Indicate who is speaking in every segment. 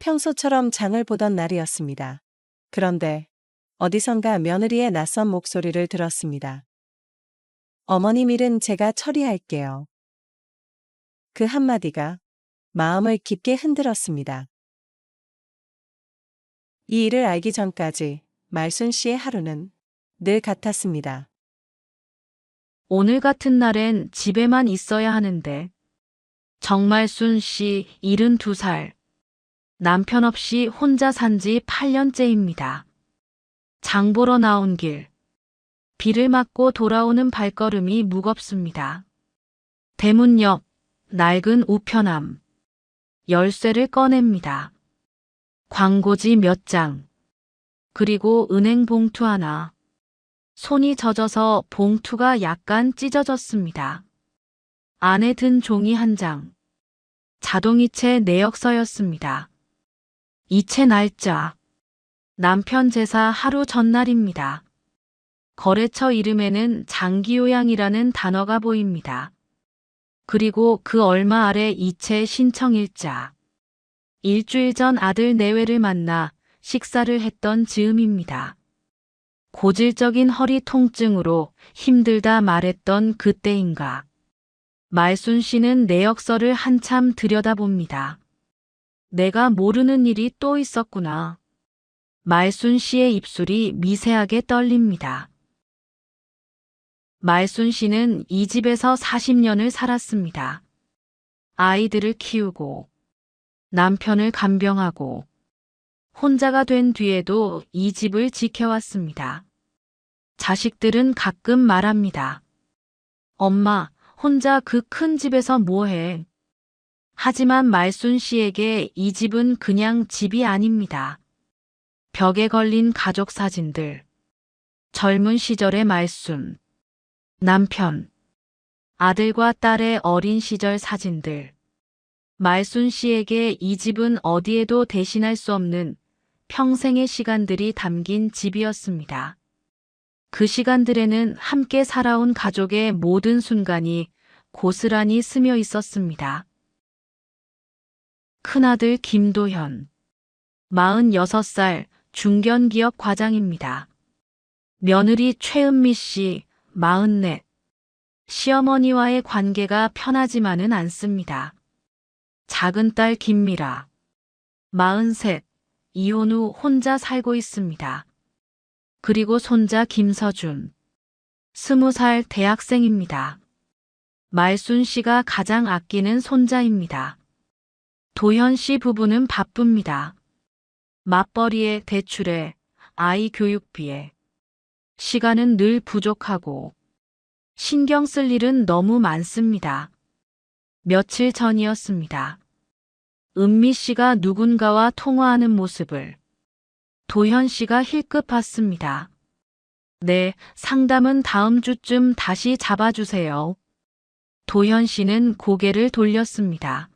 Speaker 1: 평소처럼 장을 보던 날이었습니다. 그런데 어디선가 며느리의 낯선 목소리를 들었습니다. 어머님 일은 제가 처리할게요. 그 한마디가 마음을 깊게 흔들었습니다. 이 일을 알기 전까지 말순 씨의 하루는 늘 같았습니다.
Speaker 2: 오늘 같은 날엔 집에만 있어야 하는데. 정말순 씨 72살. 남편 없이 혼자 산 지 8년째입니다. 장 보러 나온 길. 비를 맞고 돌아오는 발걸음이 무겁습니다. 대문 옆 낡은 우편함. 열쇠를 꺼냅니다. 광고지 몇 장. 그리고 은행 봉투 하나. 손이 젖어서 봉투가 약간 찢어졌습니다. 안에 든 종이 한 장. 자동이체 내역서였습니다. 이체 날짜. 남편 제사 하루 전날입니다. 거래처 이름에는 장기요양이라는 단어가 보입니다. 그리고 그 얼마 아래 이체 신청일자. 일주일 전 아들 내외를 만나 식사를 했던 즈음입니다. 고질적인 허리 통증으로 힘들다 말했던 그때인가. 말순 씨는 내역서를 한참 들여다봅니다. 내가 모르는 일이 또 있었구나. 말순 씨의 입술이 미세하게 떨립니다. 말순 씨는 이 집에서 40년을 살았습니다. 아이들을 키우고 남편을 간병하고 혼자가 된 뒤에도 이 집을 지켜왔습니다. 자식들은 가끔 말합니다. 엄마, 혼자 그 큰 집에서 뭐해? 하지만 말순 씨에게 이 집은 그냥 집이 아닙니다. 벽에 걸린 가족 사진들, 젊은 시절의 말순, 남편, 아들과 딸의 어린 시절 사진들. 말순 씨에게 이 집은 어디에도 대신할 수 없는 평생의 시간들이 담긴 집이었습니다. 그 시간들에는 함께 살아온 가족의 모든 순간이 고스란히 스며 있었습니다. 큰아들 김도현, 46살 중견기업 과장입니다. 며느리 최은미 씨, 44. 시어머니와의 관계가 편하지만은 않습니다. 작은 딸 김미라, 43. 이혼 후 혼자 살고 있습니다. 그리고 손자 김서준, 20살 대학생입니다. 말순 씨가 가장 아끼는 손자입니다. 도현 씨 부부는 바쁩니다. 맞벌이에 대출에 아이 교육비에 시간은 늘 부족하고 신경 쓸 일은 너무 많습니다. 며칠 전이었습니다. 은미 씨가 누군가와 통화하는 모습을 도현 씨가 힐끗 봤습니다. 네, 상담은 다음 주쯤 다시 잡아주세요. 도현 씨는 고개를 돌렸습니다.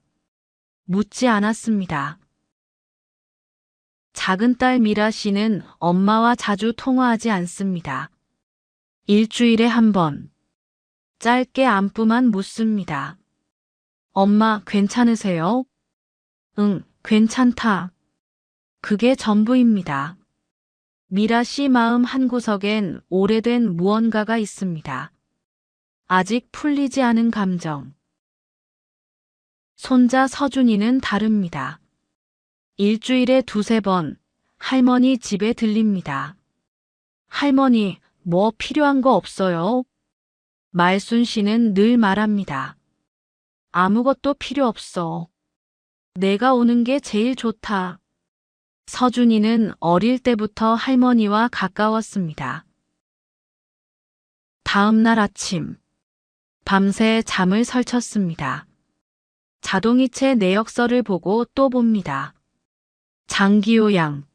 Speaker 2: 묻지 않았습니다. 작은 딸 미라 씨는 엄마와 자주 통화하지 않습니다. 일주일에 한 번. 짧게 안부만 묻습니다. 엄마, 괜찮으세요? 응, 괜찮다. 그게 전부입니다. 미라 씨 마음 한구석엔 오래된 무언가가 있습니다. 아직 풀리지 않은 감정. 손자 서준이는 다릅니다. 일주일에 2~3번 할머니 집에 들립니다. 할머니, 뭐 필요한 거 없어요? 말순 씨는 늘 말합니다. 아무것도 필요 없어. 내가 오는 게 제일 좋다. 서준이는 어릴 때부터 할머니와 가까웠습니다. 다음 날 아침, 밤새 잠을 설쳤습니다. 자동이체 내역서를 보고 또 봅니다. 장기요양.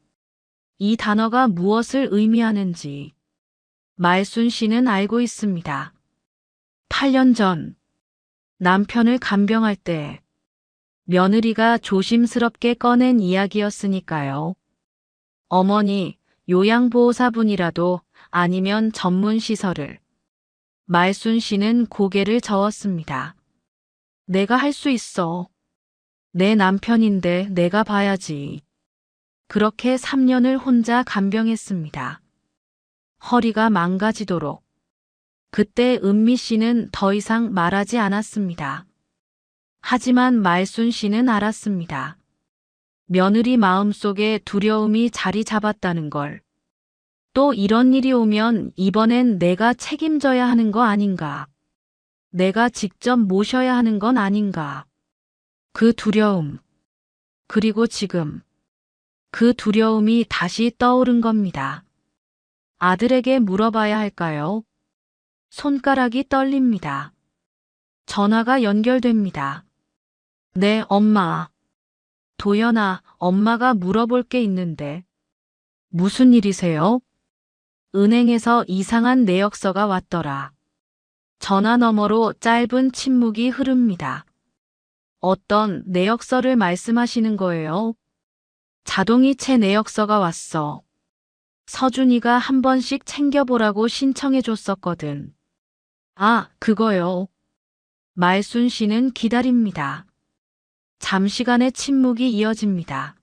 Speaker 2: 이 단어가 무엇을 의미하는지 말순 씨는 알고 있습니다. 8년 전 남편을 간병할 때 며느리가 조심스럽게 꺼낸 이야기였으니까요. 어머니, 요양보호사분이라도 아니면 전문시설을. 말순 씨는 고개를 저었습니다. 내가 할 수 있어. 내 남편인데 내가 봐야지. 그렇게 3년을 혼자 간병했습니다. 허리가 망가지도록. 그때 은미 씨는 더 이상 말하지 않았습니다. 하지만 말순 씨는 알았습니다. 며느리 마음속에 두려움이 자리 잡았다는 걸. 또 이런 일이 오면 이번엔 내가 책임져야 하는 거 아닌가. 내가 직접 모셔야 하는 건 아닌가. 그 두려움. 그리고 지금 그 두려움이 다시 떠오른 겁니다. 아들에게 물어봐야 할까요? 손가락이 떨립니다. 전화가 연결됩니다. 네, 엄마. 도연아, 엄마가 물어볼 게 있는데. 무슨 일이세요? 은행에서 이상한 내역서가 왔더라. 전화 너머로 짧은 침묵이 흐릅니다. 어떤 내역서를 말씀하시는 거예요? 자동이체 내역서가 왔어. 서준이가 한 번씩 챙겨보라고 신청해 줬었거든. 아, 그거요. 말순 씨는 기다립니다. 잠시간의 침묵이 이어집니다.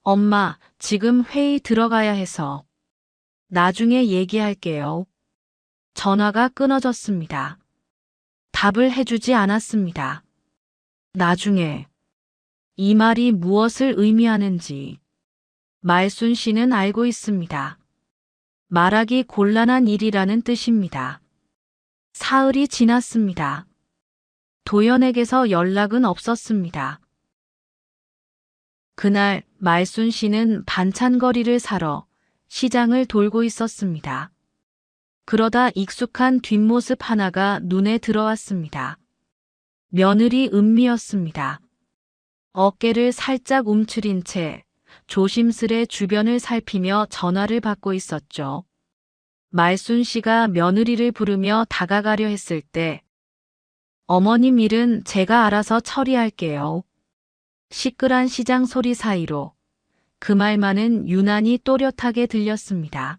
Speaker 2: 엄마, 지금 회의 들어가야 해서. 나중에 얘기할게요. 전화가 끊어졌습니다. 답을 해주지 않았습니다. 나중에. 이 말이 무엇을 의미하는지 말순 씨는 알고 있습니다. 말하기 곤란한 일이라는 뜻입니다. 사흘이 지났습니다. 도연에게서 연락은 없었습니다. 그날 말순 씨는 반찬거리를 사러 시장을 돌고 있었습니다. 그러다 익숙한 뒷모습 하나가 눈에 들어왔습니다. 며느리 은미였습니다. 어깨를 살짝 움츠린 채 조심스레 주변을 살피며 전화를 받고 있었죠. 말순 씨가 며느리를 부르며 다가가려 했을 때 어머님 일은 제가 알아서 처리할게요. 시끌한 시장 소리 사이로 그 말만은 유난히 또렷하게 들렸습니다.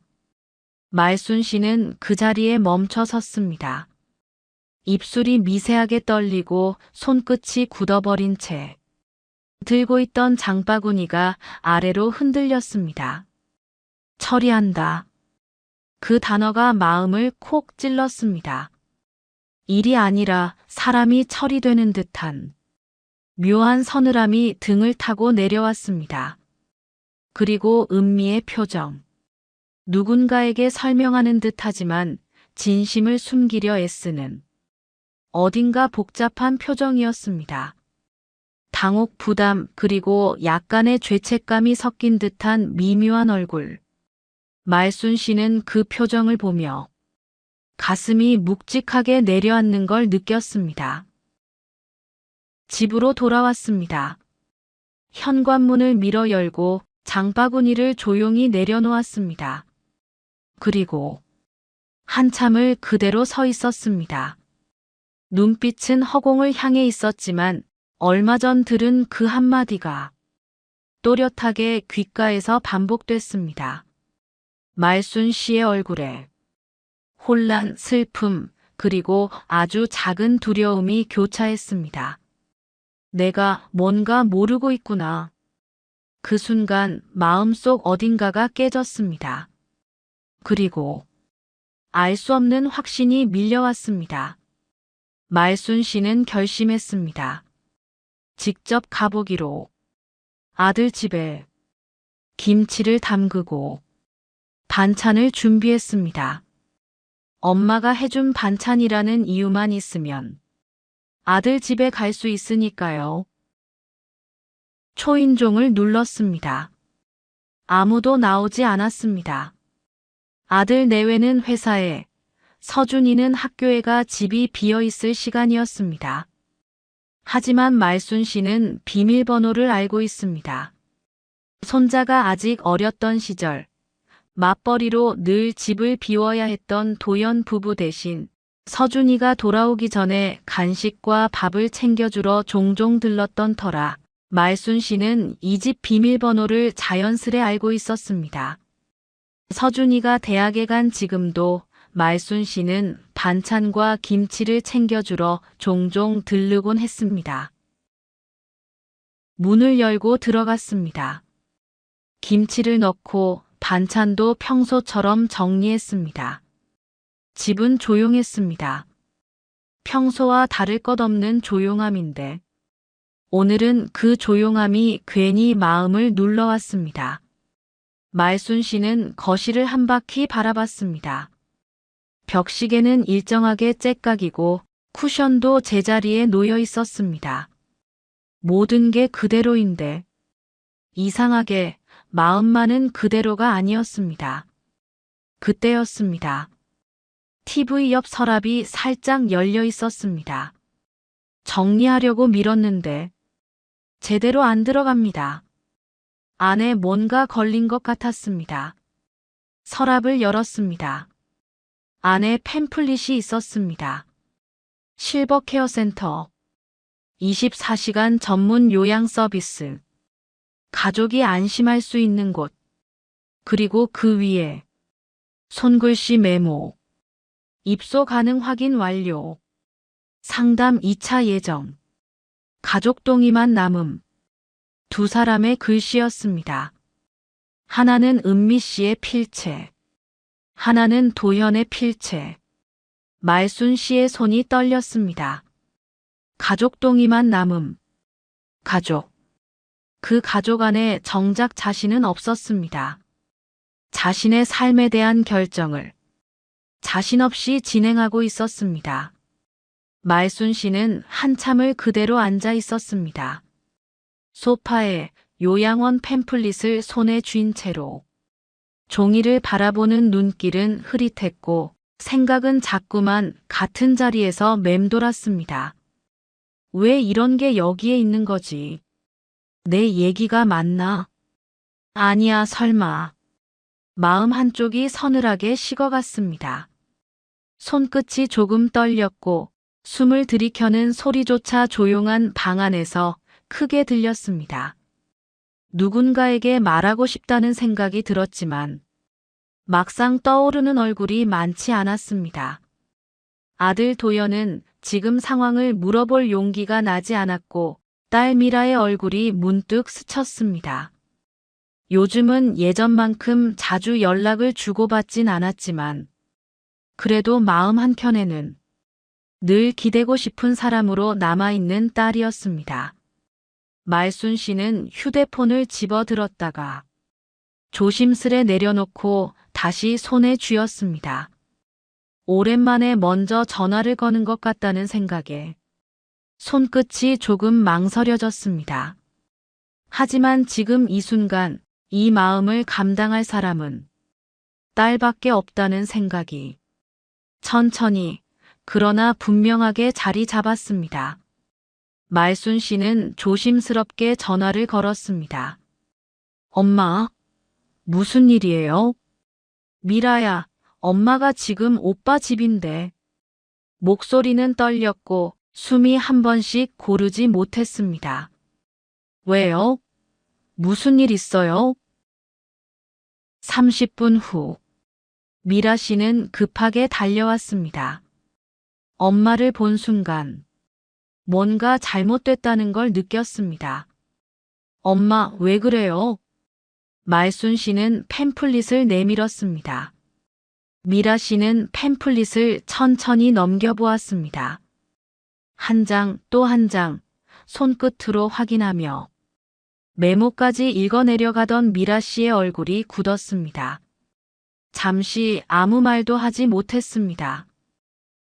Speaker 2: 말순 씨는 그 자리에 멈춰 섰습니다. 입술이 미세하게 떨리고 손끝이 굳어버린 채 들고 있던 장바구니가 아래로 흔들렸습니다. 처리한다. 그 단어가 마음을 콕 찔렀습니다. 일이 아니라 사람이 처리되는 듯한 묘한 서늘함이 등을 타고 내려왔습니다. 그리고 은미의 표정. 누군가에게 설명하는 듯하지만 진심을 숨기려 애쓰는 어딘가 복잡한 표정이었습니다. 당혹, 부담, 그리고 약간의 죄책감이 섞인 듯한 미묘한 얼굴. 말순 씨는 그 표정을 보며 가슴이 묵직하게 내려앉는 걸 느꼈습니다. 집으로 돌아왔습니다. 현관문을 밀어 열고 장바구니를 조용히 내려놓았습니다. 그리고 한참을 그대로 서 있었습니다. 눈빛은 허공을 향해 있었지만 얼마 전 들은 그 한마디가 또렷하게 귓가에서 반복됐습니다. 말순 씨의 얼굴에 혼란, 슬픔, 그리고 아주 작은 두려움이 교차했습니다. 내가 뭔가 모르고 있구나. 그 순간 마음속 어딘가가 깨졌습니다. 그리고 알 수 없는 확신이 밀려왔습니다. 말순 씨는 결심했습니다. 직접 가보기로. 아들 집에 김치를 담그고 반찬을 준비했습니다. 엄마가 해준 반찬이라는 이유만 있으면 아들 집에 갈 수 있으니까요. 초인종을 눌렀습니다. 아무도 나오지 않았습니다. 아들 내외는 회사에, 서준이는 학교에 가 집이 비어있을 시간이었습니다. 하지만 말순 씨는 비밀번호를 알고 있습니다. 손자가 아직 어렸던 시절, 맞벌이로 늘 집을 비워야 했던 도연 부부 대신 서준이가 돌아오기 전에 간식과 밥을 챙겨주러 종종 들렀던 터라 말순 씨는 이 집 비밀번호를 자연스레 알고 있었습니다. 서준이가 대학에 간 지금도 말순 씨는 반찬과 김치를 챙겨주러 종종 들르곤 했습니다. 문을 열고 들어갔습니다. 김치를 넣고 반찬도 평소처럼 정리했습니다. 집은 조용했습니다. 평소와 다를 것 없는 조용함인데 오늘은 그 조용함이 괜히 마음을 눌러왔습니다. 말순 씨는 거실을 한 바퀴 바라봤습니다. 벽시계는 일정하게 째깍이고 쿠션도 제자리에 놓여 있었습니다. 모든 게 그대로인데 이상하게 마음만은 그대로가 아니었습니다. 그때였습니다. TV 옆 서랍이 살짝 열려 있었습니다. 정리하려고 밀었는데 제대로 안 들어갑니다. 안에 뭔가 걸린 것 같았습니다. 서랍을 열었습니다. 안에 팸플릿이 있었습니다. 실버 케어 센터, 24시간 전문 요양 서비스, 가족이 안심할 수 있는 곳, 그리고 그 위에 손글씨 메모, 입소 가능 확인 완료, 상담 2차 예정, 가족 동의만 남음. 두 사람의 글씨였습니다. 하나는 은미 씨의 필체, 하나는 도현의 필체. 말순 씨의 손이 떨렸습니다. 가족 동의만 남음. 가족. 그 가족 안에 정작 자신은 없었습니다. 자신의 삶에 대한 결정을 자신 없이 진행하고 있었습니다. 말순 씨는 한참을 그대로 앉아 있었습니다. 소파에 요양원 팸플릿을 손에 쥔 채로 종이를 바라보는 눈길은 흐릿했고 생각은 자꾸만 같은 자리에서 맴돌았습니다. 왜 이런 게 여기에 있는 거지? 내 얘기가 맞나? 아니야, 설마. 마음 한쪽이 서늘하게 식어갔습니다. 손끝이 조금 떨렸고 숨을 들이켜는 소리조차 조용한 방 안에서 크게 들렸습니다. 누군가에게 말하고 싶다는 생각이 들었지만 막상 떠오르는 얼굴이 많지 않았습니다. 아들 도연은 지금 상황을 물어볼 용기가 나지 않았고 딸 미라의 얼굴이 문득 스쳤습니다. 요즘은 예전만큼 자주 연락을 주고받진 않았지만 그래도 마음 한켠에는 늘 기대고 싶은 사람으로 남아있는 딸이었습니다. 말순 씨는 휴대폰을 집어들었다가 조심스레 내려놓고 다시 손에 쥐었습니다. 오랜만에 먼저 전화를 거는 것 같다는 생각에 손끝이 조금 망설여졌습니다. 하지만 지금 이 순간 이 마음을 감당할 사람은 딸밖에 없다는 생각이 천천히 그러나 분명하게 자리 잡았습니다. 말순 씨는 조심스럽게 전화를 걸었습니다. 엄마, 무슨 일이에요? 미라야, 엄마가 지금 오빠 집인데. 목소리는 떨렸고 숨이 한 번씩 고르지 못했습니다. 왜요? 무슨 일 있어요? 30분 후, 미라 씨는 급하게 달려왔습니다. 엄마를 본 순간 뭔가 잘못됐다는 걸 느꼈습니다. 엄마, 왜 그래요? 말순 씨는 팸플릿을 내밀었습니다. 미라 씨는 팸플릿을 천천히 넘겨보았습니다. 한 장 또 한 장 손끝으로 확인하며 메모까지 읽어내려가던 미라 씨의 얼굴이 굳었습니다. 잠시 아무 말도 하지 못했습니다.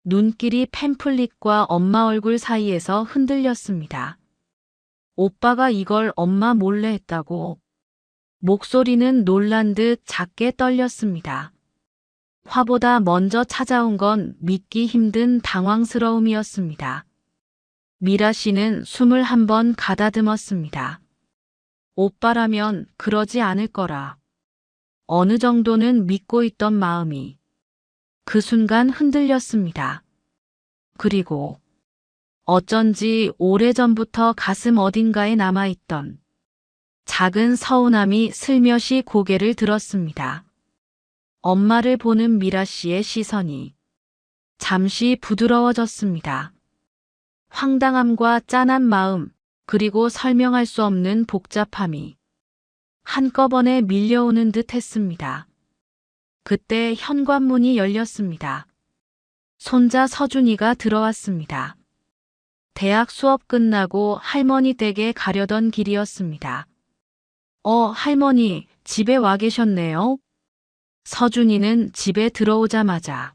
Speaker 2: 눈길이 팸플릿과 엄마 얼굴 사이에서 흔들렸습니다. 오빠가 이걸 엄마 몰래 했다고. 목소리는 놀란 듯 작게 떨렸습니다. 화보다 먼저 찾아온 건 믿기 힘든 당황스러움이었습니다. 미라 씨는 숨을 한 번 가다듬었습니다. 오빠라면 그러지 않을 거라. 어느 정도는 믿고 있던 마음이 그 순간 흔들렸습니다. 그리고 어쩐지 오래전부터 가슴 어딘가에 남아있던 작은 서운함이 슬며시 고개를 들었습니다. 엄마를 보는 미라 씨의 시선이 잠시 부드러워졌습니다. 황당함과 짠한 마음, 그리고 설명할 수 없는 복잡함이 한꺼번에 밀려오는 듯 했습니다. 그때 현관문이 열렸습니다. 손자 서준이가 들어왔습니다. 대학 수업 끝나고 할머니 댁에 가려던 길이었습니다. 할머니, 집에 와 계셨네요. 서준이는 집에 들어오자마자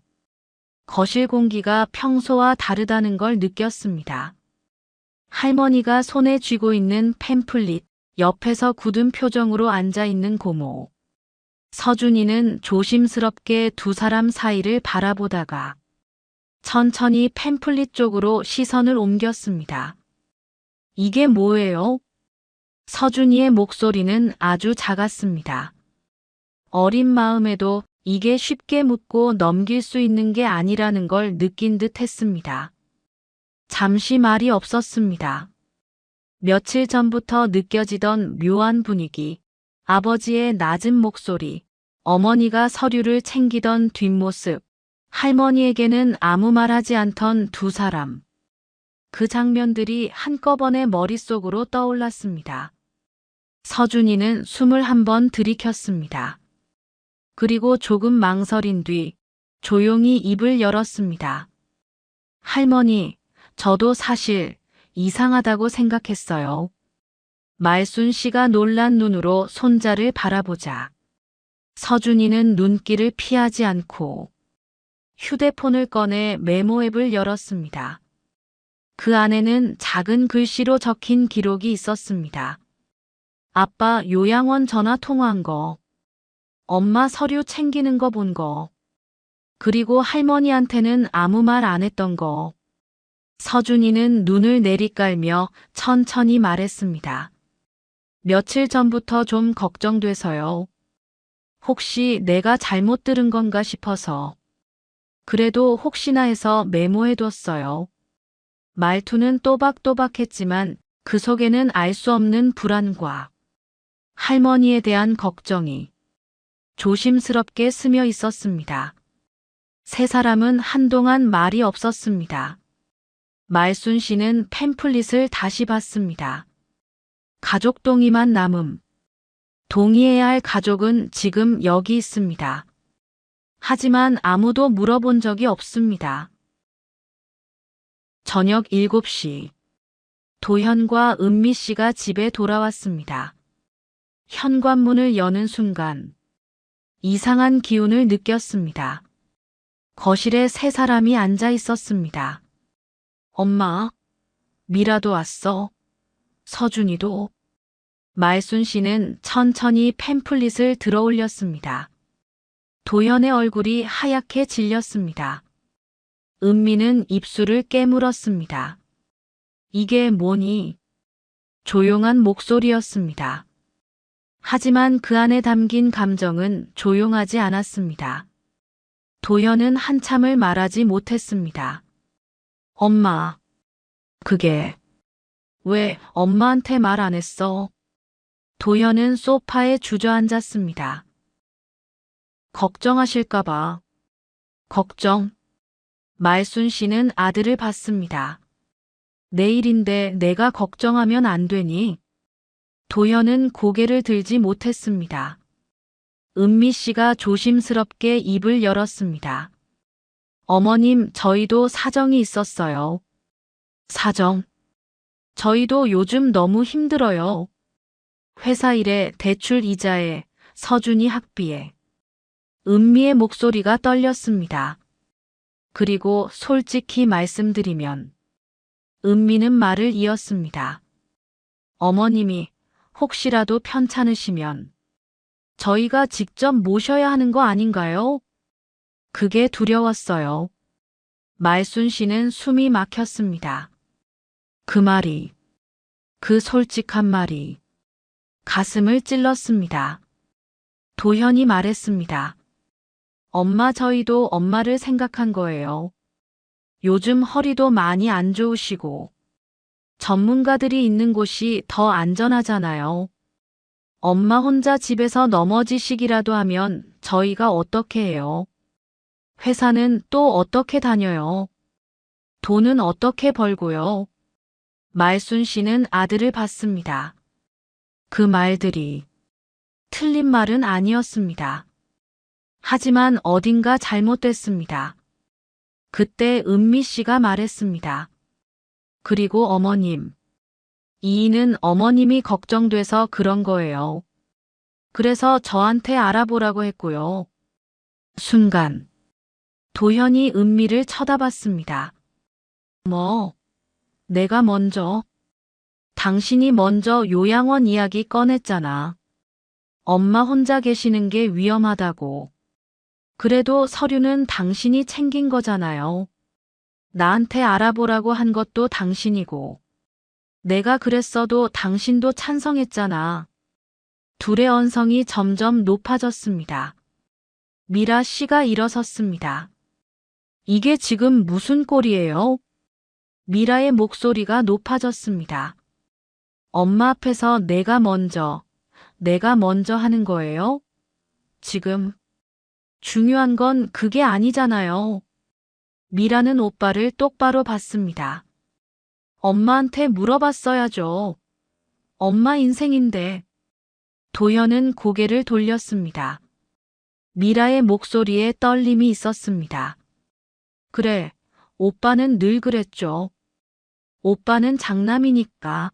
Speaker 2: 거실 공기가 평소와 다르다는 걸 느꼈습니다. 할머니가 손에 쥐고 있는 팸플릿, 옆에서 굳은 표정으로 앉아 있는 고모. 서준이는 조심스럽게 두 사람 사이를 바라보다가 천천히 팸플릿 쪽으로 시선을 옮겼습니다. 이게 뭐예요? 서준이의 목소리는 아주 작았습니다. 어린 마음에도 이게 쉽게 묻고 넘길 수 있는 게 아니라는 걸 느낀 듯 했습니다. 잠시 말이 없었습니다. 며칠 전부터 느껴지던 묘한 분위기, 아버지의 낮은 목소리, 어머니가 서류를 챙기던 뒷모습, 할머니에게는 아무 말 하지 않던 두 사람. 그 장면들이 한꺼번에 머릿속으로 떠올랐습니다. 서준이는 숨을 한번 들이켰습니다. 그리고 조금 망설인 뒤 조용히 입을 열었습니다. 할머니, 저도 사실 이상하다고 생각했어요. 말순 씨가 놀란 눈으로 손자를 바라보자 서준이는 눈길을 피하지 않고 휴대폰을 꺼내 메모 앱을 열었습니다. 그 안에는 작은 글씨로 적힌 기록이 있었습니다. 아빠 요양원 전화 통화한 거, 엄마 서류 챙기는 거 본 거, 그리고 할머니한테는 아무 말 안 했던 거. 서준이는 눈을 내리깔며 천천히 말했습니다. 며칠 전부터 좀 걱정돼서요. 혹시 내가 잘못 들은 건가 싶어서. 그래도 혹시나 해서 메모해뒀어요. 말투는 또박또박했지만 그 속에는 알 수 없는 불안과 할머니에 대한 걱정이 조심스럽게 스며 있었습니다. 세 사람은 한동안 말이 없었습니다. 말순 씨는 팸플릿을 다시 봤습니다. 가족 동의만 남음. 동의해야 할 가족은 지금 여기 있습니다. 하지만 아무도 물어본 적이 없습니다. 저녁 7시. 도현과 은미 씨가 집에 돌아왔습니다. 현관문을 여는 순간 이상한 기운을 느꼈습니다. 거실에 세 사람이 앉아 있었습니다. 엄마, 미라도 왔어. 서준이도. 말순 씨는 천천히 팸플릿을 들어 올렸습니다. 도현의 얼굴이 하얗게 질렸습니다. 은미는 입술을 깨물었습니다. 이게 뭐니? 조용한 목소리였습니다. 하지만 그 안에 담긴 감정은 조용하지 않았습니다. 도현은 한참을 말하지 못했습니다. 엄마, 그게 왜 엄마한테 말 안 했어? 도현은 소파에 주저앉았습니다. 걱정하실까봐. 걱정? 말순 씨는 아들을 봤습니다. 내일인데 내가 걱정하면 안 되니? 도현은 고개를 들지 못했습니다. 은미 씨가 조심스럽게 입을 열었습니다. 어머님, 저희도 사정이 있었어요. 사정? 저희도 요즘 너무 힘들어요. 회사 일에, 대출 이자에, 서준이 학비에. 은미의 목소리가 떨렸습니다. 그리고 솔직히 말씀드리면 은미는 말을 이었습니다. 어머님이 혹시라도 편찮으시면 저희가 직접 모셔야 하는 거 아닌가요? 그게 두려웠어요. 말순 씨는 숨이 막혔습니다. 그 말이, 그 솔직한 말이 가슴을 찔렀습니다. 도현이 말했습니다. 엄마, 저희도 엄마를 생각한 거예요. 요즘 허리도 많이 안 좋으시고 전문가들이 있는 곳이 더 안전하잖아요. 엄마 혼자 집에서 넘어지시기라도 하면 저희가 어떻게 해요? 회사는 또 어떻게 다녀요? 돈은 어떻게 벌고요? 말순 씨는 아들을 봤습니다. 그 말들이 틀린 말은 아니었습니다. 하지만 어딘가 잘못됐습니다. 그때 은미 씨가 말했습니다. 그리고 어머님, 이인은 어머님이 걱정돼서 그런 거예요. 그래서 저한테 알아보라고 했고요. 순간 도현이 은미를 쳐다봤습니다. 뭐, 내가 먼저? 당신이 먼저 요양원 이야기 꺼냈잖아. 엄마 혼자 계시는 게 위험하다고. 그래도 서류는 당신이 챙긴 거잖아요. 나한테 알아보라고 한 것도 당신이고. 내가 그랬어도 당신도 찬성했잖아. 둘의 언성이 점점 높아졌습니다. 미라 씨가 일어섰습니다. 이게 지금 무슨 꼴이에요? 미라의 목소리가 높아졌습니다. 엄마 앞에서 내가 먼저 하는 거예요? 지금 중요한 건 그게 아니잖아요. 미라는 오빠를 똑바로 봤습니다. 엄마한테 물어봤어야죠. 엄마 인생인데. 도현은 고개를 돌렸습니다. 미라의 목소리에 떨림이 있었습니다. 그래, 오빠는 늘 그랬죠. 오빠는 장남이니까.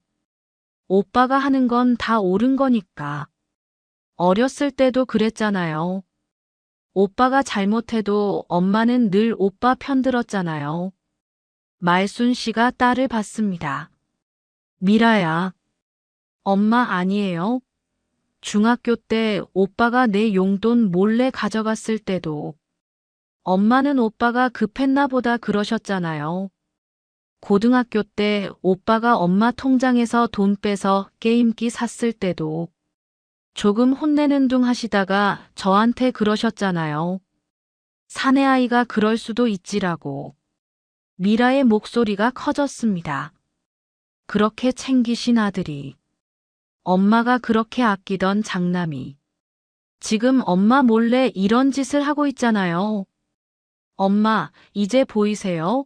Speaker 2: 오빠가 하는 건 다 옳은 거니까. 어렸을 때도 그랬잖아요. 오빠가 잘못해도 엄마는 늘 오빠 편들었잖아요. 말순 씨가 딸을 봤습니다. 미라야, 엄마 아니에요? 중학교 때 오빠가 내 용돈 몰래 가져갔을 때도 엄마는 오빠가 급했나 보다 그러셨잖아요. 고등학교 때 오빠가 엄마 통장에서 돈 빼서 게임기 샀을 때도 조금 혼내는 둥 하시다가 저한테 그러셨잖아요. 사내 아이가 그럴 수도 있지라고. 미라의 목소리가 커졌습니다. 그렇게 챙기신 아들이, 엄마가 그렇게 아끼던 장남이 지금 엄마 몰래 이런 짓을 하고 있잖아요. 엄마, 이제 보이세요?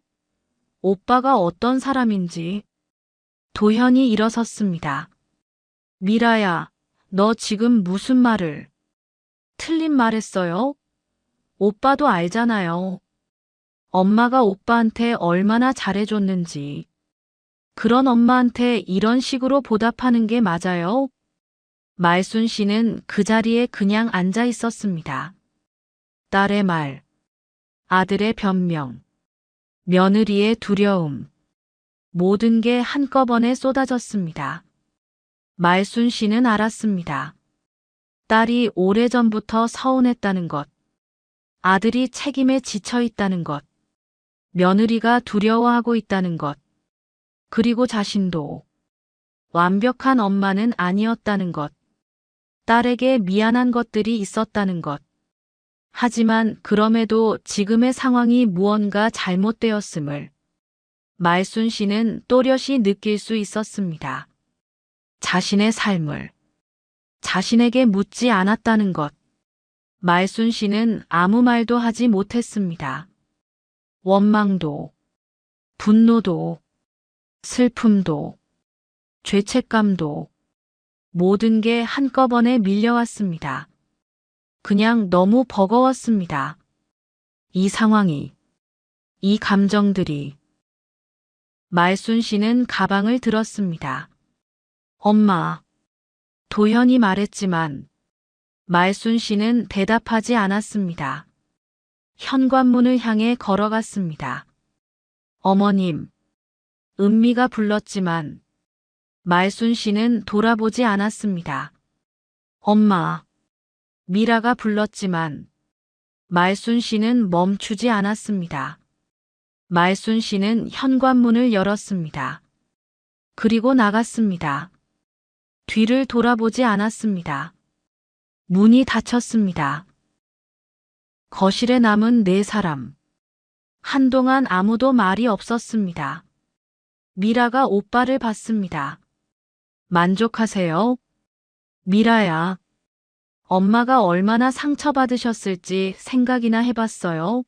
Speaker 2: 오빠가 어떤 사람인지. 도현이 일어섰습니다. 미라야, 너 지금 무슨 말을? 틀린 말 했어요? 오빠도 알잖아요. 엄마가 오빠한테 얼마나 잘해줬는지. 그런 엄마한테 이런 식으로 보답하는 게 맞아요? 말순 씨는 그 자리에 그냥 앉아 있었습니다. 딸의 말, 아들의 변명, 며느리의 두려움, 모든 게 한꺼번에 쏟아졌습니다. 말순 씨는 알았습니다. 딸이 오래전부터 서운했다는 것, 아들이 책임에 지쳐 있다는 것, 며느리가 두려워하고 있다는 것, 그리고 자신도 완벽한 엄마는 아니었다는 것, 딸에게 미안한 것들이 있었다는 것. 하지만 그럼에도 지금의 상황이 무언가 잘못되었음을 말순 씨는 또렷이 느낄 수 있었습니다. 자신의 삶을 자신에게 묻지 않았다는 것. 말순 씨는 아무 말도 하지 못했습니다. 원망도, 분노도, 슬픔도, 죄책감도 모든 게 한꺼번에 밀려왔습니다. 그냥 너무 버거웠습니다. 이 상황이, 이 감정들이. 말순 씨는 가방을 들었습니다. 엄마. 도현이 말했지만 말순 씨는 대답하지 않았습니다. 현관문을 향해 걸어갔습니다. 어머님. 은미가 불렀지만 말순 씨는 돌아보지 않았습니다. 엄마. 미라가 불렀지만 말순 씨는 멈추지 않았습니다. 말순 씨는 현관문을 열었습니다. 그리고 나갔습니다. 뒤를 돌아보지 않았습니다. 문이 닫혔습니다. 거실에 남은 네 사람. 한동안 아무도 말이 없었습니다. 미라가 오빠를 봤습니다. 만족하세요? 미라야. 엄마가 얼마나 상처받으셨을지 생각이나 해봤어요?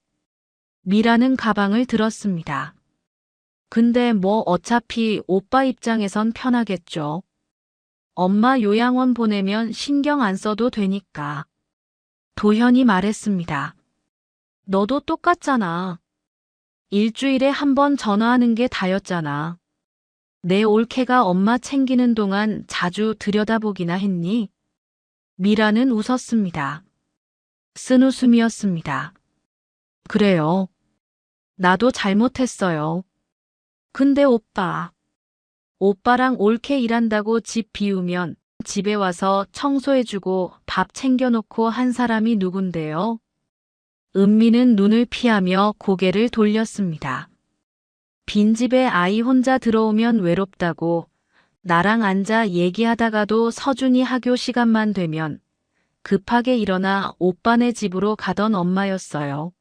Speaker 2: 미라는 가방을 들었습니다. 근데 뭐 어차피 오빠 입장에선 편하겠죠. 엄마 요양원 보내면 신경 안 써도 되니까. 도현이 말했습니다. 너도 똑같잖아. 일주일에 한 번 전화하는 게 다였잖아. 내 올케가 엄마 챙기는 동안 자주 들여다보기나 했니? 미라는 웃었습니다. 쓴웃음이었습니다. 그래요. 나도 잘못했어요. 근데 오빠랑 올케 일한다고 집 비우면 집에 와서 청소해주고 밥 챙겨놓고 한 사람이 누군데요? 은미는 눈을 피하며 고개를 돌렸습니다. 빈집에 아이 혼자 들어오면 외롭다고 나랑 앉아 얘기하다가도 서준이 학교 시간만 되면 급하게 일어나 오빠네 집으로 가던 엄마였어요.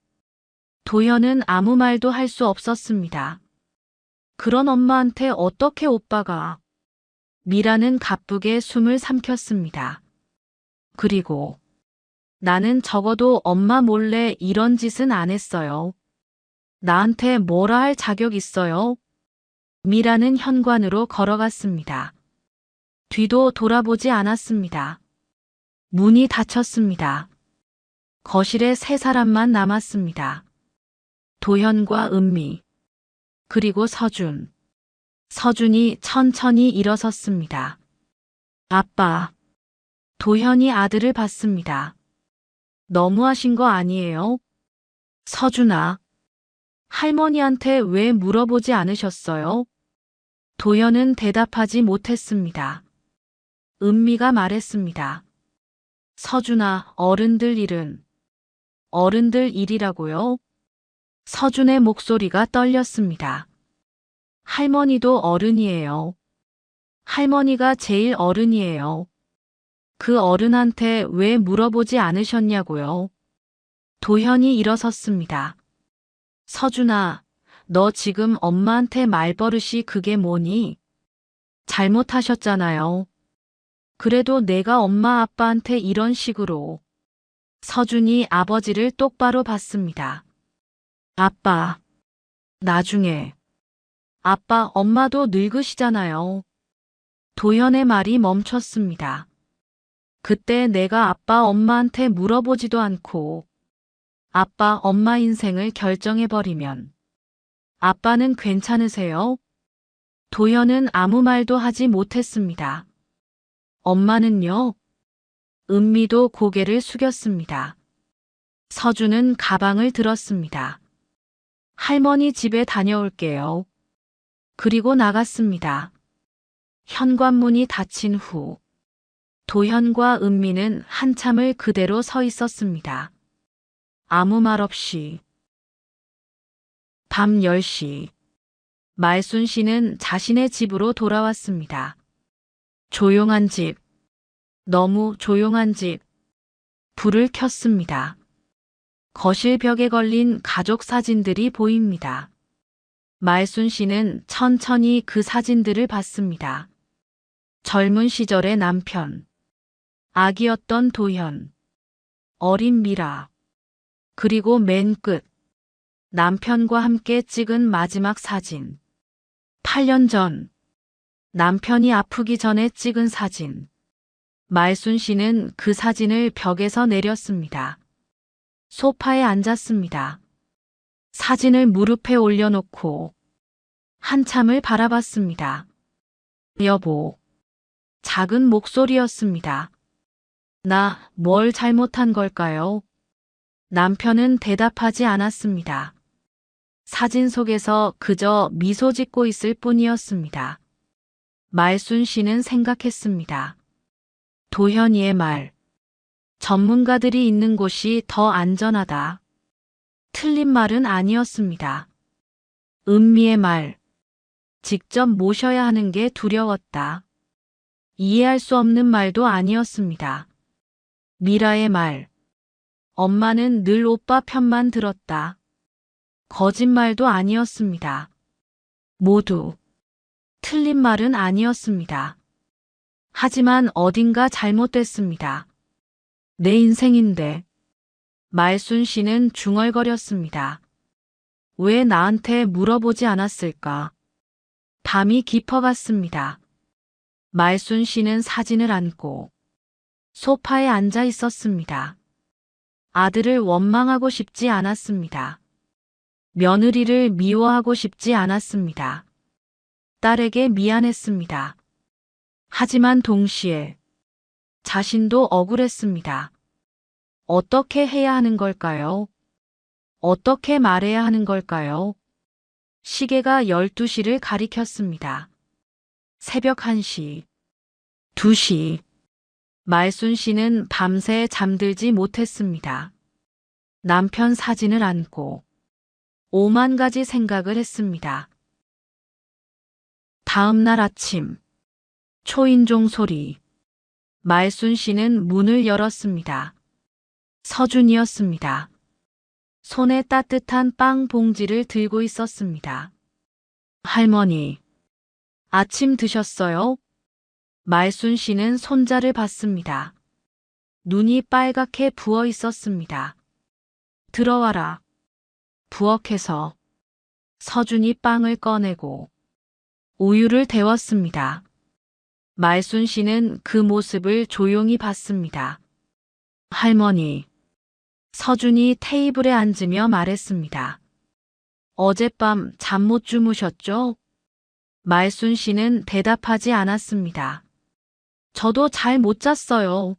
Speaker 2: 도현은 아무 말도 할 수 없었습니다. 그런 엄마한테 어떻게 오빠가? 미라는 가쁘게 숨을 삼켰습니다. 그리고 나는 적어도 엄마 몰래 이런 짓은 안 했어요. 나한테 뭐라 할 자격 있어요? 미라는 현관으로 걸어갔습니다. 뒤도 돌아보지 않았습니다. 문이 닫혔습니다. 거실에 세 사람만 남았습니다. 도현과 은미, 그리고 서준. 서준이 천천히 일어섰습니다. 아빠. 도현이 아들을 봤습니다. 너무하신 거 아니에요? 서준아. 할머니한테 왜 물어보지 않으셨어요? 도현은 대답하지 못했습니다. 은미가 말했습니다. 서준아, 어른들 일이라고요? 서준의 목소리가 떨렸습니다. 할머니도 어른이에요. 할머니가 제일 어른이에요. 그 어른한테 왜 물어보지 않으셨냐고요? 도현이 일어섰습니다. 서준아, 너 지금 엄마한테 말버릇이 그게 뭐니? 잘못하셨잖아요. 그래도 내가 엄마 아빠한테 이런 식으로. 서준이 아버지를 똑바로 봤습니다. 아빠, 나중에. 아빠, 엄마도 늙으시잖아요. 도현의 말이 멈췄습니다. 그때 내가 아빠 엄마한테 물어보지도 않고 아빠 엄마 인생을 결정해버리면 아빠는 괜찮으세요? 도현은 아무 말도 하지 못했습니다. 엄마는요? 은미도 고개를 숙였습니다. 서준은 가방을 들었습니다. 할머니 집에 다녀올게요. 그리고 나갔습니다. 현관문이 닫힌 후 도현과 은미는 한참을 그대로 서 있었습니다. 아무 말 없이. 밤 10시. 말순 씨는 자신의 집으로 돌아왔습니다. 조용한 집. 너무 조용한 집. 불을 켰습니다. 거실 벽에 걸린 가족 사진들이 보입니다. 말순 씨는 천천히 그 사진들을 봤습니다. 젊은 시절의 남편, 아기였던 도현, 어린 미라, 그리고 맨 끝, 남편과 함께 찍은 마지막 사진. 8년 전, 남편이 아프기 전에 찍은 사진. 말순 씨는 그 사진을 벽에서 내렸습니다. 소파에 앉았습니다. 사진을 무릎에 올려놓고 한참을 바라봤습니다. 여보. 작은 목소리였습니다. 나 뭘 잘못한 걸까요? 남편은 대답하지 않았습니다. 사진 속에서 그저 미소 짓고 있을 뿐이었습니다. 말순 씨는 생각했습니다. 도현이의 말. 전문가들이 있는 곳이 더 안전하다. 틀린 말은 아니었습니다. 은미의 말. 직접 모셔야 하는 게 두려웠다. 이해할 수 없는 말도 아니었습니다. 미라의 말. 엄마는 늘 오빠 편만 들었다. 거짓말도 아니었습니다. 모두 틀린 말은 아니었습니다. 하지만 어딘가 잘못됐습니다. 내 인생인데. 말순 씨는 중얼거렸습니다. 왜 나한테 물어보지 않았을까? 밤이 깊어갔습니다. 말순 씨는 사진을 안고 소파에 앉아 있었습니다. 아들을 원망하고 싶지 않았습니다. 며느리를 미워하고 싶지 않았습니다. 딸에게 미안했습니다. 하지만 동시에 자신도 억울했습니다. 어떻게 해야 하는 걸까요? 어떻게 말해야 하는 걸까요? 시계가 12시를 가리켰습니다. 새벽 1시, 2시. 말순 씨는 밤새 잠들지 못했습니다. 남편 사진을 안고 오만 가지 생각을 했습니다. 다음 날 아침, 초인종 소리. 말순 씨는 문을 열었습니다. 서준이었습니다. 손에 따뜻한 빵 봉지를 들고 있었습니다. 할머니, 아침 드셨어요? 말순 씨는 손자를 봤습니다. 눈이 빨갛게 부어 있었습니다. 들어와라. 부엌에서 서준이 빵을 꺼내고 우유를 데웠습니다. 말순 씨는 그 모습을 조용히 봤습니다. 할머니, 서준이 테이블에 앉으며 말했습니다. 어젯밤 잠 못 주무셨죠? 말순 씨는 대답하지 않았습니다. 저도 잘 못 잤어요.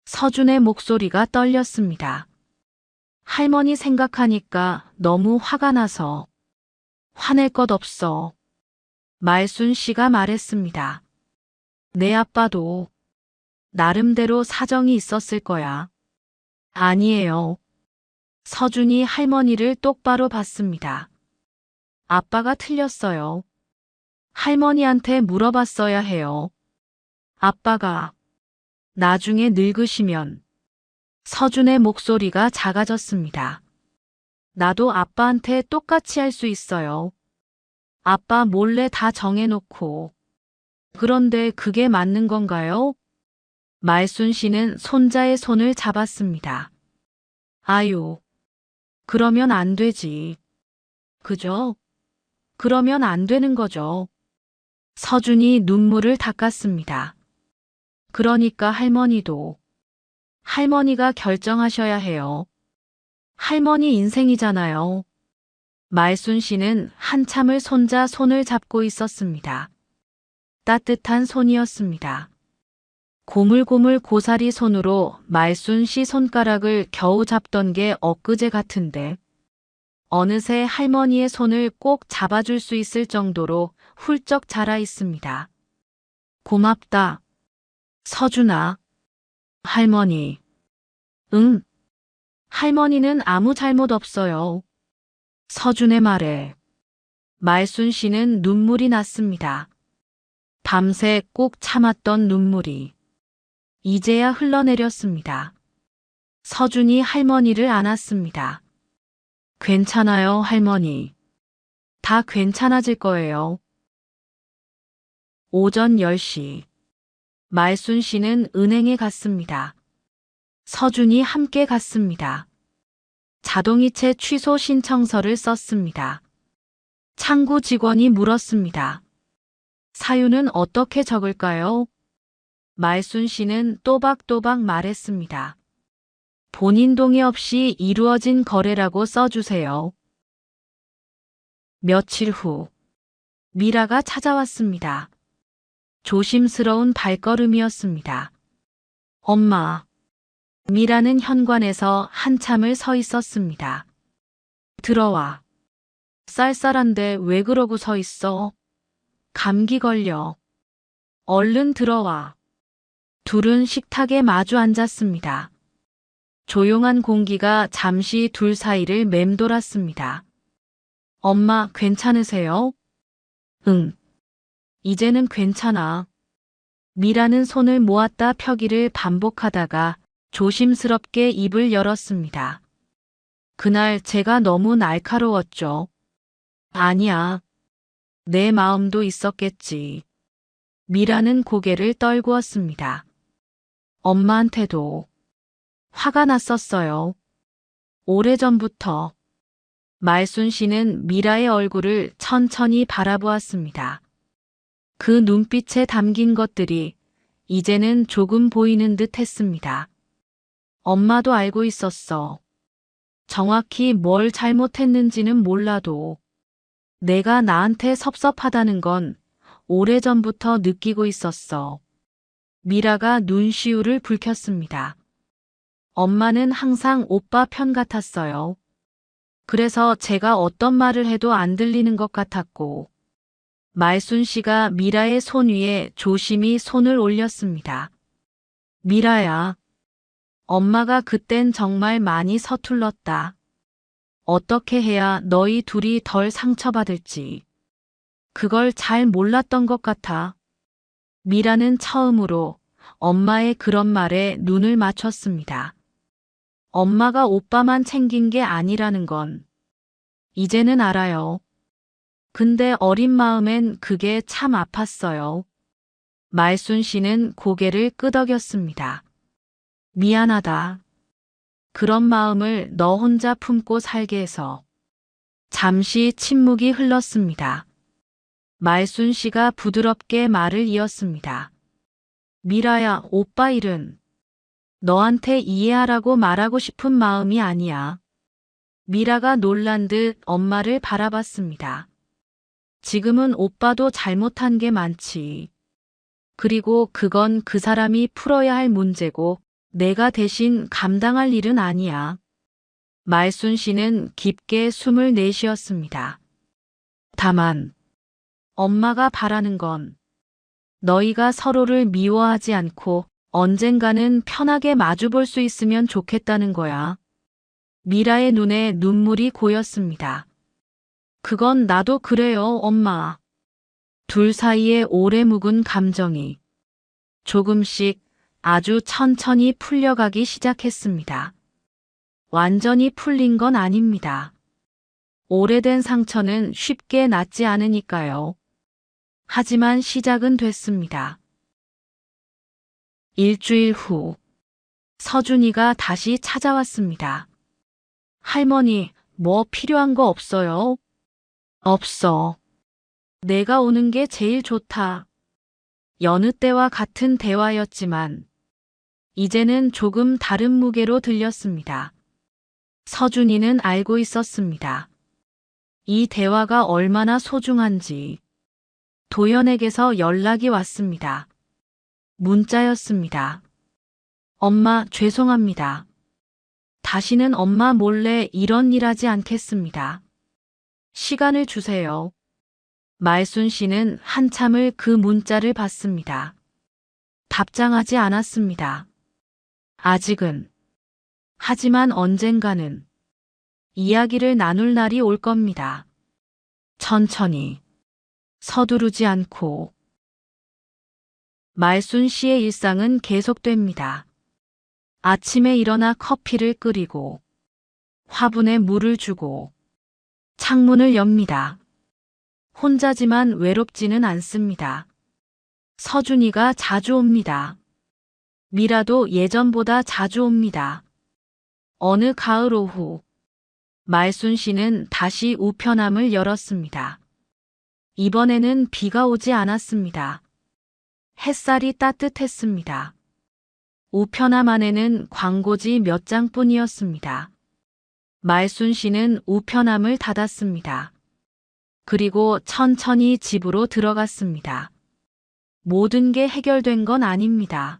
Speaker 2: 서준의 목소리가 떨렸습니다. 할머니 생각하니까 너무 화가 나서. 화낼 것 없어. 말순 씨가 말했습니다. 내 아빠도 나름대로 사정이 있었을 거야. 아니에요. 서준이 할머니를 똑바로 봤습니다. 아빠가 틀렸어요. 할머니한테 물어봤어야 해요. 아빠가 나중에 늙으시면. 서준의 목소리가 작아졌습니다. 나도 아빠한테 똑같이 할 수 있어요. 아빠 몰래 다 정해놓고. 그런데 그게 맞는 건가요? 말순 씨는 손자의 손을 잡았습니다. 아유, 그러면 안 되지. 그죠? 그러면 안 되는 거죠. 서준이 눈물을 닦았습니다. 그러니까 할머니도. 할머니가 결정하셔야 해요. 할머니 인생이잖아요. 말순 씨는 한참을 손자 손을 잡고 있었습니다. 따뜻한 손이었습니다. 고물고물 고사리 손으로 말순 씨 손가락을 겨우 잡던 게 엊그제 같은데 어느새 할머니의 손을 꼭 잡아줄 수 있을 정도로 훌쩍 자라 있습니다. 고맙다. 서준아. 할머니. 응. 할머니는 아무 잘못 없어요. 서준의 말에 말순 씨는 눈물이 났습니다. 밤새 꼭 참았던 눈물이 이제야 흘러내렸습니다. 서준이 할머니를 안았습니다. 괜찮아요, 할머니. 다 괜찮아질 거예요. 오전 10시. 말순 씨는 은행에 갔습니다. 서준이 함께 갔습니다. 자동이체 취소 신청서를 썼습니다. 창구 직원이 물었습니다. 사유는 어떻게 적을까요? 말순 씨는 또박또박 말했습니다. 본인 동의 없이 이루어진 거래라고 써주세요. 며칠 후, 미라가 찾아왔습니다. 조심스러운 발걸음이었습니다. 엄마. 미라는 현관에서 한참을 서 있었습니다. 들어와. 쌀쌀한데 왜 그러고 서 있어? 감기 걸려. 얼른 들어와. 둘은 식탁에 마주 앉았습니다. 조용한 공기가 잠시 둘 사이를 맴돌았습니다. 엄마, 괜찮으세요? 응. 이제는 괜찮아. 미라는 손을 모았다 펴기를 반복하다가 조심스럽게 입을 열었습니다. 그날 제가 너무 날카로웠죠. 아니야. 내 마음도 있었겠지. 미라는 고개를 떨구었습니다. 엄마한테도 화가 났었어요. 오래전부터. 말순 씨는 미라의 얼굴을 천천히 바라보았습니다. 그 눈빛에 담긴 것들이 이제는 조금 보이는 듯 했습니다. 엄마도 알고 있었어. 정확히 뭘 잘못했는지는 몰라도 내가 나한테 섭섭하다는 건 오래전부터 느끼고 있었어. 미라가 눈시울을 붉혔습니다. 엄마는 항상 오빠 편 같았어요. 그래서 제가 어떤 말을 해도 안 들리는 것 같았고, 말순 씨가 미라의 손 위에 조심히 손을 올렸습니다. 미라야, 엄마가 그땐 정말 많이 서툴렀다. 어떻게 해야 너희 둘이 덜 상처받을지. 그걸 잘 몰랐던 것 같아. 미라는 처음으로 엄마의 그런 말에 눈을 맞췄습니다. 엄마가 오빠만 챙긴 게 아니라는 건 이제는 알아요. 근데 어린 마음엔 그게 참 아팠어요. 말순 씨는 고개를 끄덕였습니다. 미안하다. 그런 마음을 너 혼자 품고 살게 해서. 잠시 침묵이 흘렀습니다. 말순 씨가 부드럽게 말을 이었습니다. 미라야, 오빠 일은 너한테 이해하라고 말하고 싶은 마음이 아니야. 미라가 놀란 듯 엄마를 바라봤습니다. 지금은 오빠도 잘못한 게 많지. 그리고 그건 그 사람이 풀어야 할 문제고 내가 대신 감당할 일은 아니야. 말순 씨는 깊게 숨을 내쉬었습니다. 다만 엄마가 바라는 건 너희가 서로를 미워하지 않고 언젠가는 편하게 마주볼 수 있으면 좋겠다는 거야. 미라의 눈에 눈물이 고였습니다. 그건 나도 그래요, 엄마. 둘 사이에 오래 묵은 감정이 조금씩 아주 천천히 풀려가기 시작했습니다. 완전히 풀린 건 아닙니다. 오래된 상처는 쉽게 낫지 않으니까요. 하지만 시작은 됐습니다. 일주일 후, 서준이가 다시 찾아왔습니다. 할머니, 뭐 필요한 거 없어요? 없어. 내가 오는 게 제일 좋다. 여느 때와 같은 대화였지만, 이제는 조금 다른 무게로 들렸습니다. 서준이는 알고 있었습니다. 이 대화가 얼마나 소중한지. 도연에게서 연락이 왔습니다. 문자였습니다. 엄마, 죄송합니다. 다시는 엄마 몰래 이런 일 하지 않겠습니다. 시간을 주세요. 말순 씨는 한참을 그 문자를 봤습니다. 답장하지 않았습니다. 아직은. 하지만 언젠가는 이야기를 나눌 날이 올 겁니다. 천천히. 서두르지 않고. 말순 씨의 일상은 계속됩니다. 아침에 일어나 커피를 끓이고, 화분에 물을 주고, 창문을 엽니다. 혼자지만 외롭지는 않습니다. 서준이가 자주 옵니다. 미라도 예전보다 자주 옵니다. 어느 가을 오후, 말순 씨는 다시 우편함을 열었습니다. 이번에는 비가 오지 않았습니다. 햇살이 따뜻했습니다. 우편함 안에는 광고지 몇 장뿐이었습니다. 말순 씨는 우편함을 닫았습니다. 그리고 천천히 집으로 들어갔습니다. 모든 게 해결된 건 아닙니다.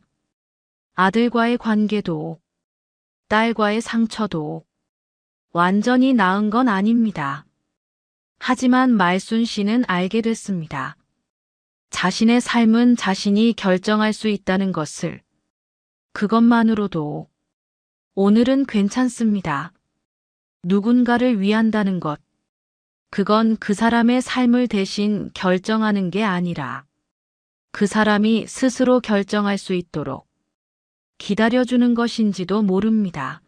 Speaker 2: 아들과의 관계도, 딸과의 상처도 완전히 나은 건 아닙니다. 하지만 말순 씨는 알게 됐습니다. 자신의 삶은 자신이 결정할 수 있다는 것을. 그것만으로도 오늘은 괜찮습니다. 누군가를 위한다는 것. 그건 그 사람의 삶을 대신 결정하는 게 아니라 그 사람이 스스로 결정할 수 있도록 기다려주는 것인지도 모릅니다.